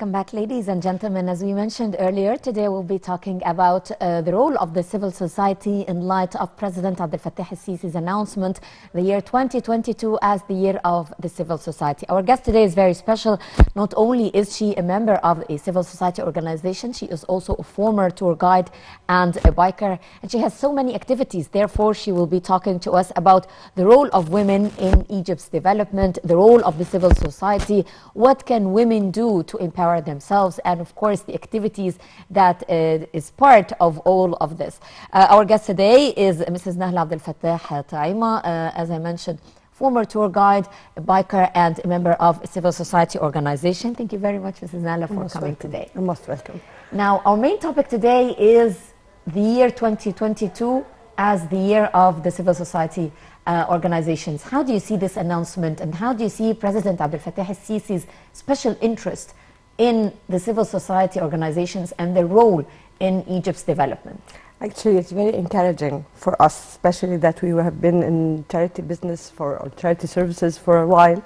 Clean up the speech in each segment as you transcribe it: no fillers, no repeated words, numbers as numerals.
Welcome back, ladies and gentlemen. As we mentioned earlier, today we'll be talking about the role of the civil society in light of President Abdel Fattah al-Sisi's announcement, the year 2022 as the year of the civil society. Our guest today is very special. Not only is she a member of a civil society organization, she is also a former tour guide and a biker, and she has so many activities. Therefore, she will be talking to us about the role of women in Egypt's development, the role of the civil society, what can women do to empower themselves, and of course the activities that is part of all of this. Our guest today is Mrs. Nahla Abdel Fattah Taima, as I mentioned, former tour guide, a biker, and a member of a civil society organization. Thank you very much, Mrs. Nahla, for coming today. You're most welcome. Now, our main topic today is the year 2022 as the year of the civil society organizations. How do you see this announcement, and how do you see President Abdel Fattah al-Sisi's special interest in the civil society organizations and their role in Egypt's development? Actually, it's very encouraging for us, especially that we have been in charity business or charity services for a while,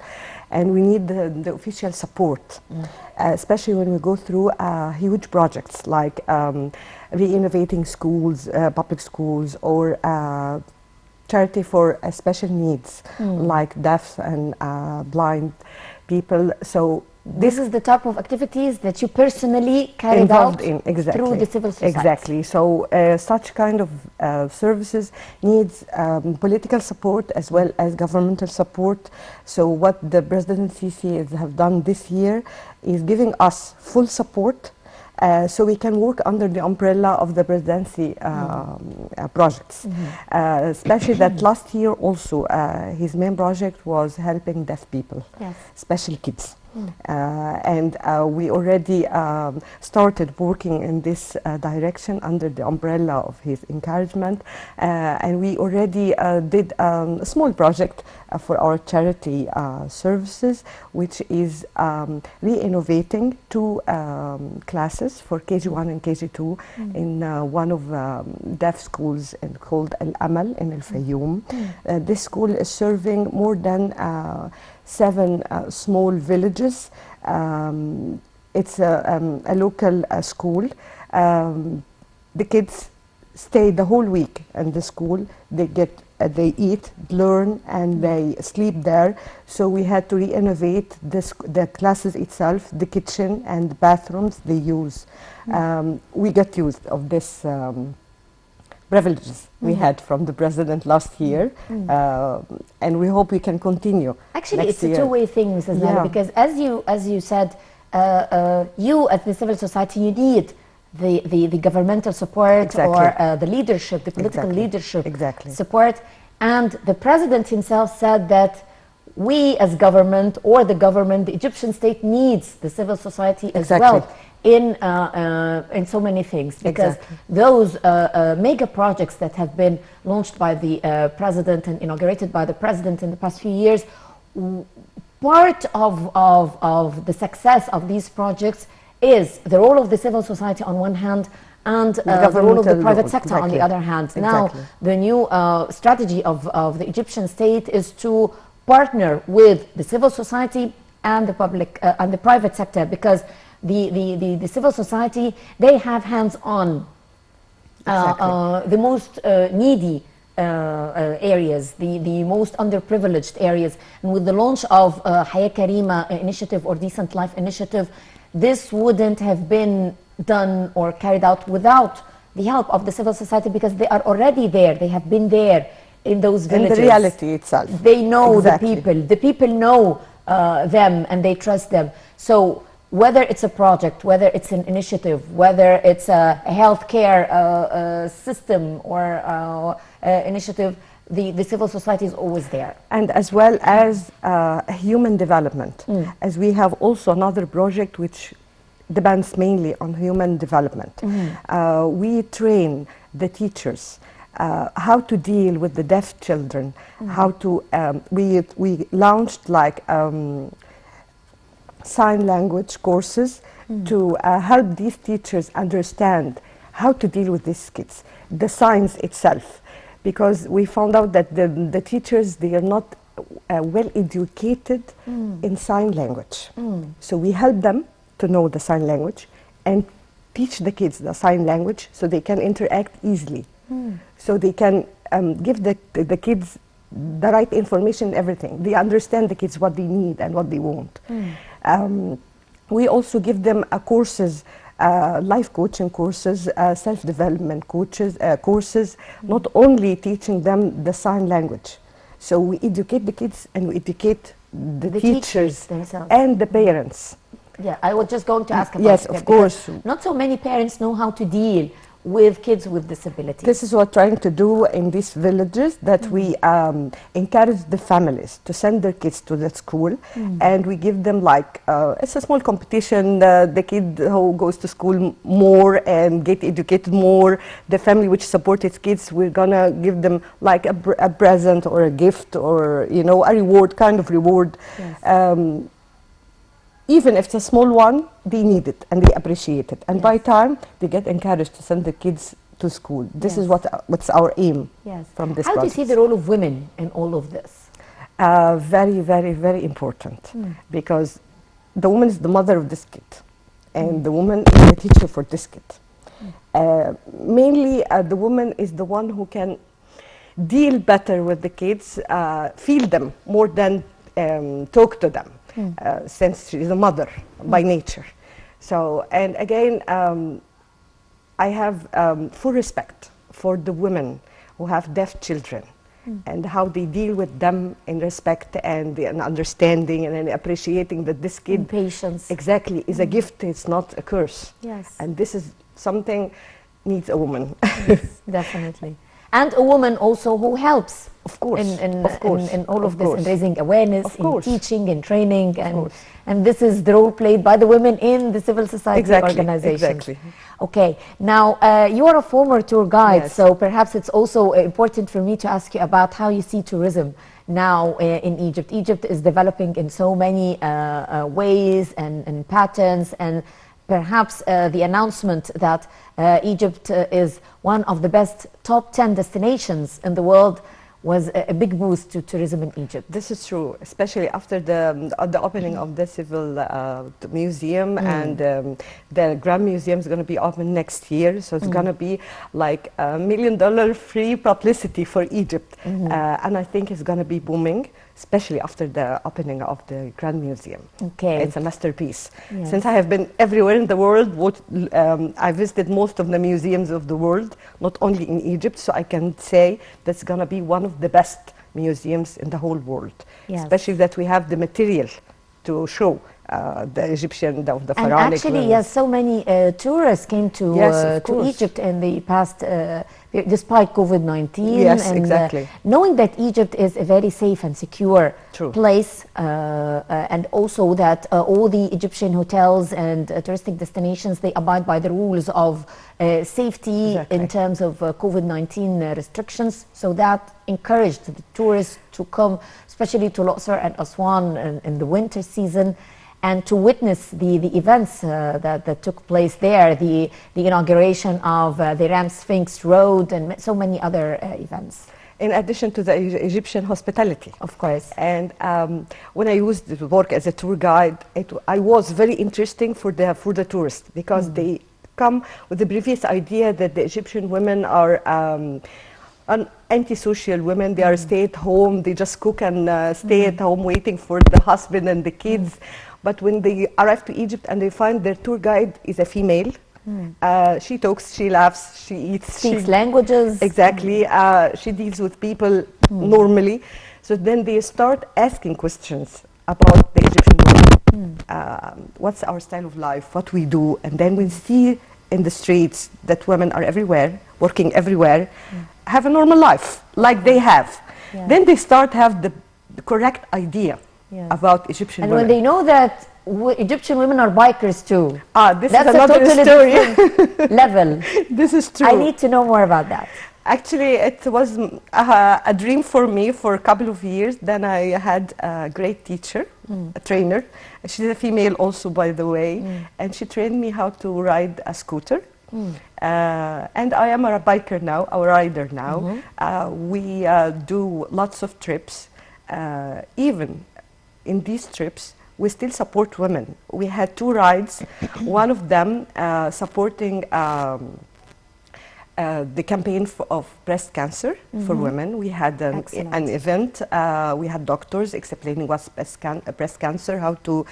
and we need the official support, especially when we go through huge projects like re-innovating schools, public schools, or charity for special needs like deaf and blind people. So this is the type of activities that you personally carried out through the civil society. Exactly. So such kind of services needs political support as well as governmental support. So what the President Sisi have done this year is giving us full support, so we can work under the umbrella of the presidency projects. Especially that last year also his main project was helping deaf people, especially kids. And we already started working in this direction under the umbrella of his encouragement, and we already did a small project for our charity services, which is re-innovating two classes for KG1 and KG2 in one of deaf schools called Al Amal in Al Fayoum. This school is serving more than 7 small villages. It's a local school. The kids stay the whole week in the school. They eat, learn, and they sleep there. So we had to re-innovate the classes itself, the kitchen and the bathrooms they use. We got used of this privileges we had from the president last year, and we hope we can continue. Actually, it's a two-way thing, Mrs. Nahla, because as you said, you as the civil society, you need the governmental support or the leadership, the political leadership support, and the president himself said that we as government or the government, the Egyptian state needs the civil society as well in so many things, because those mega projects that have been launched by the president and inaugurated by the president in the past few years, part of the success of these projects is the role of the civil society on one hand and the role of the private sector on the other hand. Now, the new strategy of the Egyptian state is to partner with the civil society and the public and the private sector, because the civil society, they have hands-on the most needy areas, the most underprivileged areas. And with the launch of Hayat Karima initiative or Decent Life initiative, this wouldn't have been done or carried out without the help of the civil society, because they are already there. They have been there in those villages. In the reality itself. They know the people know them, and they trust them. So whether it's a project, whether it's an initiative, whether it's a healthcare system or initiative, the civil society is always there. And as well as human development, as we have also another project which depends mainly on human development. We train the teachers how to deal with the deaf children, how to, we launched like sign language courses to help these teachers understand how to deal with these kids, the signs itself, because we found out that the teachers, they are not well educated in sign language. So we help them to know the sign language and teach the kids the sign language so they can interact easily. So they can give the kids the right information, everything. They understand the kids what they need and what they want. We also give them courses, life coaching courses, self-development courses, not only teaching them the sign language. So we educate the kids and we educate the teachers themselves and the parents. Yeah, I was just going to ask about yes, that. of course. Not so many parents know how to deal with kids with disabilities. This is what we're trying to do in these villages, that we encourage the families to send their kids to the school, and we give them like, it's a small competition, the kid who goes to school more and get educated more, the family which support its kids, we're gonna give them like a present or a gift or, you know, a reward, kind of reward. Yes. Even if it's a small one, they need it and they appreciate it. And by time, they get encouraged to send the kids to school. This is what's our aim from this project. How do you see the role of women in all of this? Very, very, very important. Because the woman is the mother of this kid. And the woman is the teacher for this kid. Mainly, the woman is the one who can deal better with the kids, feel them more than talk to them. Since she is a mother by nature. So, and again, I have full respect for the women who have deaf children and how they deal with them in respect and understanding and appreciating that this kid, and patience, exactly, is a gift, it's not a curse. Yes. And this is something needs a woman. Yes, definitely. And a woman also who helps, of course, in all of this, in raising awareness, in teaching, in training, and this is the role played by the women in the civil society organizations. Exactly. Okay, now you are a former tour guide, so perhaps it's also important for me to ask you about how you see tourism now in Egypt. Egypt is developing in so many ways and patterns, and perhaps the announcement that Egypt is one of the best top 10 destinations in the world was a big boost to tourism in Egypt. This is true, especially after the opening of the Civil Museum, and the Grand Museum is going to be open next year, so it's going to be like $1 million free publicity for Egypt, and I think it's going to be booming, especially after the opening of the Grand Museum. Okay. It's a masterpiece. Yes. Since I have been everywhere in the world, I visited most of the museums of the world, not only in Egypt, so I can say that's going to be one of the best museums in the whole world. Yes. Especially that we have the material to show the Egyptian, the pharaonic. And actually, yes, so many tourists came to Egypt in the past, despite COVID-19. Yes, and, exactly. Knowing that Egypt is a very safe and secure place, and also that all the Egyptian hotels and touristic destinations, they abide by the rules of safety in terms of COVID-19 restrictions. So that encouraged the tourists to come, especially to Luxor and Aswan in the winter season, and to witness the events that took place there, the inauguration of the Ram Sphinx Road and so many other events. In addition to the Egyptian hospitality. Of course. And when I used to work as a tour guide, I was very interesting for the tourists, because they come with the previous idea that the Egyptian women are antisocial women. They are stay at home, they just cook and stay at home waiting for the husband and the kids. But when they arrive to Egypt and they find their tour guide is a female, she talks, she laughs, she eats. Speaks languages. Exactly. She deals with people normally. So then they start asking questions about the Egyptian women. What's our style of life, what we do. And then we see in the streets that women are everywhere, working everywhere, have a normal life like they have. Then they start have the correct idea about Egyptian women. And when they know that Egyptian women are bikers too. This is another story. Level. This is true. I need to know more about that. Actually, it was a dream for me for a couple of years. Then I had a great teacher, a trainer. She's a female also, by the way. And she trained me how to ride a scooter. And I am a biker now, a rider now. We do lots of trips. Even in these trips, we still support women. We had 2 rides, one of them supporting the campaign of breast cancer for women. We had an event. We had doctors explaining what's breast cancer, how to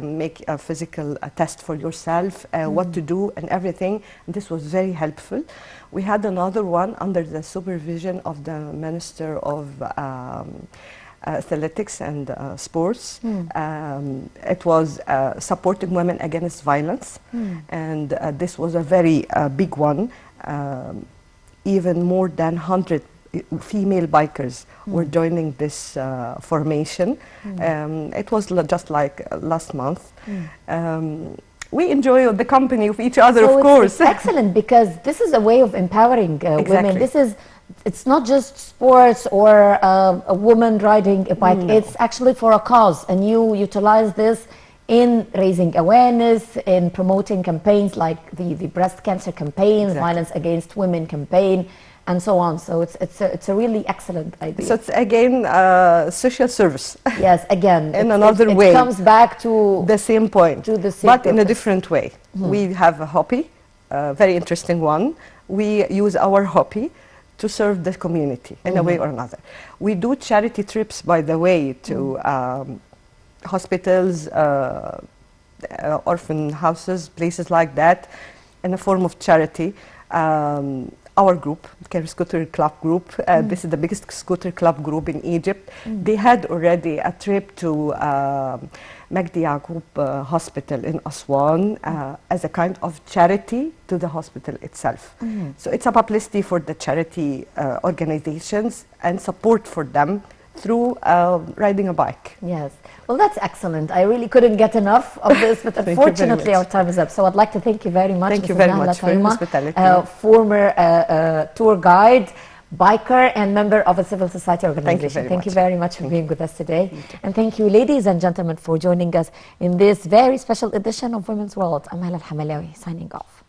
make a physical test for yourself, what to do and everything. And this was very helpful. We had another one under the supervision of the Minister of Athletics and Sports. It was supporting women against violence, and this was a very big one. Even more than 100 female bikers were joining this formation. It was just like last month. We enjoy the company of each other, so of course. It's excellent, because this is a way of empowering women. It's not just sports or a woman riding a bike. No. It's actually for a cause, and you utilize this in raising awareness, in promoting campaigns like the breast cancer campaign, violence against women campaign, and so on. So it's a really excellent idea. So it's again social service. Yes, again. In another way. It comes back to the same point, to the same but purpose. In a different way. We have a hobby, a very interesting one. We use our hobby to serve the community in a way or another. We do charity trips, by the way, to hospitals, orphan houses, places like that, in a form of charity. Our group, Cairo Scooter Club Group, this is the biggest scooter club group in Egypt. They had already a trip to Magdi Yaqub Hospital in Aswan as a kind of charity to the hospital itself. So it's a publicity for the charity organizations and support for them through riding a bike. Yes. Well, that's excellent. I really couldn't get enough of this, but unfortunately our time is up. So I'd like to thank you very much. Thank you very much for your hospitality. Former tour guide, biker, and member of a civil society organization. Thank you very much for being with us today. And thank you, ladies and gentlemen, for joining us in this very special edition of Women's World. I'm Hala Al-Hamalawi, signing off.